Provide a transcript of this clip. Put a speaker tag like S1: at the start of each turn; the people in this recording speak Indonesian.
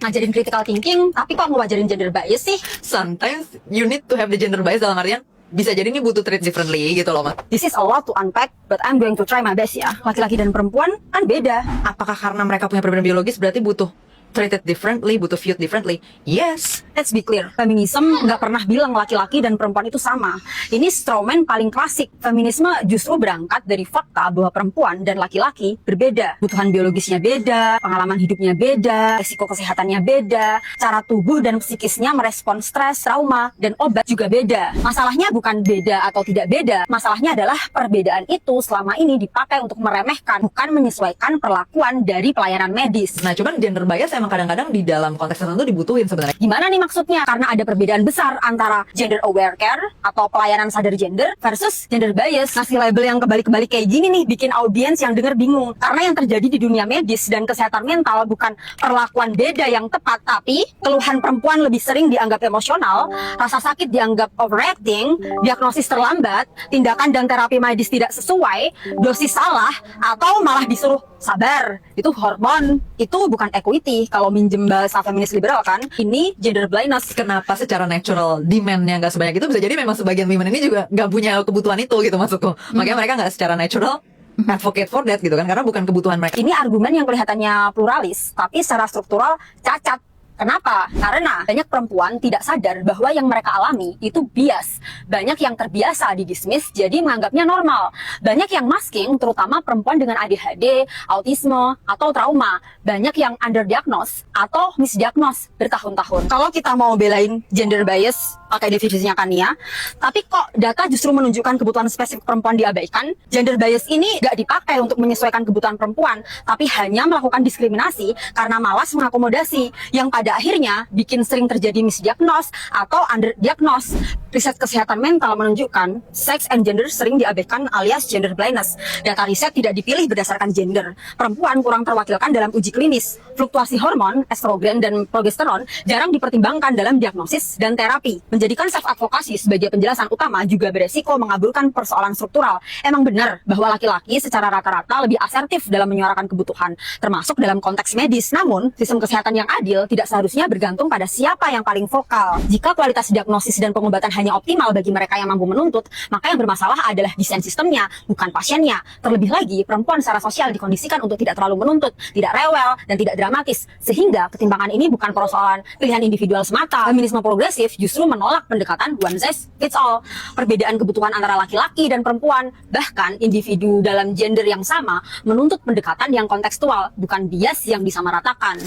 S1: ngajarin critical thinking, tapi kok ngewajarin gender bias sih?
S2: Sometimes you need to have the gender bias dalam artian bisa jadi ini butuh treat differently gitu loh, Mak.
S1: This is a lot to unpack, but I'm going to try my best ya. Laki-laki dan perempuan kan beda.
S2: Apakah karena mereka punya perbedaan biologis berarti butuh treated differently, butuh viewed differently? Yes.
S1: Let's be clear, feminism nggak pernah bilang laki-laki dan perempuan itu sama. Ini strawman paling klasik. Feminisme justru berangkat dari fakta bahwa perempuan dan laki-laki berbeda. Kebutuhan biologisnya beda, pengalaman hidupnya beda, risiko kesehatannya beda, cara tubuh dan psikisnya merespon stres, trauma, dan obat juga beda. Masalahnya bukan beda atau tidak beda, masalahnya adalah perbedaan itu selama ini dipakai untuk meremehkan, bukan menyesuaikan perlakuan dari pelayanan medis.
S2: Nah, cuman gender bias emang kadang-kadang di dalam konteks tertentu dibutuhin sebenarnya.
S1: Gimana nih maksudnya? Karena ada perbedaan besar antara gender aware care atau pelayanan sadar gender versus gender bias. Ngasih label yang kebalik-kebalik kayak gini nih bikin audiens yang denger bingung. Karena yang terjadi di dunia medis dan kesehatan mental bukan perlakuan beda yang tepat, tapi keluhan perempuan lebih sering dianggap emosional, rasa sakit dianggap overacting, diagnosis terlambat, tindakan dan terapi medis tidak sesuai, dosis salah, atau malah disuruh sabar. Itu hormon, itu bukan equity. Kalau minjem bahasa feminis liberal kan, ini gender blindness.
S2: Kenapa secara natural demand-nya nggak sebanyak itu? Bisa jadi memang sebagian women ini juga nggak punya kebutuhan itu gitu maksudku. Makanya mereka nggak secara natural advocate for that gitu kan, karena bukan kebutuhan mereka.
S1: Ini argumen yang kelihatannya pluralis, tapi secara struktural cacat. Kenapa? Karena banyak perempuan tidak sadar bahwa yang mereka alami itu bias. Banyak yang terbiasa didismiss jadi menganggapnya normal. Banyak yang masking, terutama perempuan dengan ADHD, autisme, atau trauma. Banyak yang underdiagnose atau misdiagnose bertahun-tahun. Kalau kita mau belain gender bias, pakai definisinya Kania, tapi kok data justru menunjukkan kebutuhan spesifik perempuan diabaikan. Gender bias ini gak dipakai untuk menyesuaikan kebutuhan perempuan, tapi hanya melakukan diskriminasi karena malas mengakomodasi, yang pada akhirnya bikin sering terjadi misdiagnose atau underdiagnose. Riset kesehatan mental menunjukkan sex and gender sering diabaikan alias gender blindness. Data riset tidak dipilih berdasarkan gender. Perempuan kurang terwakilkan dalam uji klinis. Fluktuasi hormon, estrogen, dan progesteron jarang dipertimbangkan dalam diagnosis dan terapi. Menjadikan self-advokasi sebagai penjelasan utama juga beresiko mengaburkan persoalan struktural. Emang benar bahwa laki-laki secara rata-rata lebih asertif dalam menyuarakan kebutuhan, termasuk dalam konteks medis. Namun, sistem kesehatan yang adil tidak seharusnya bergantung pada siapa yang paling vokal. Jika kualitas diagnosis dan pengobatan hanya optimal bagi mereka yang mampu menuntut, maka yang bermasalah adalah desain sistemnya, bukan pasiennya. Terlebih lagi, perempuan secara sosial dikondisikan untuk tidak terlalu menuntut, tidak rewel, dan tidak dramatis. Sehingga ketimpangan ini bukan persoalan pilihan individual semata. Feminisme progresif justru menolak pendekatan one size fits all. Perbedaan kebutuhan antara laki-laki dan perempuan, bahkan individu dalam gender yang sama, menuntut pendekatan yang kontekstual, bukan bias yang disamaratakan.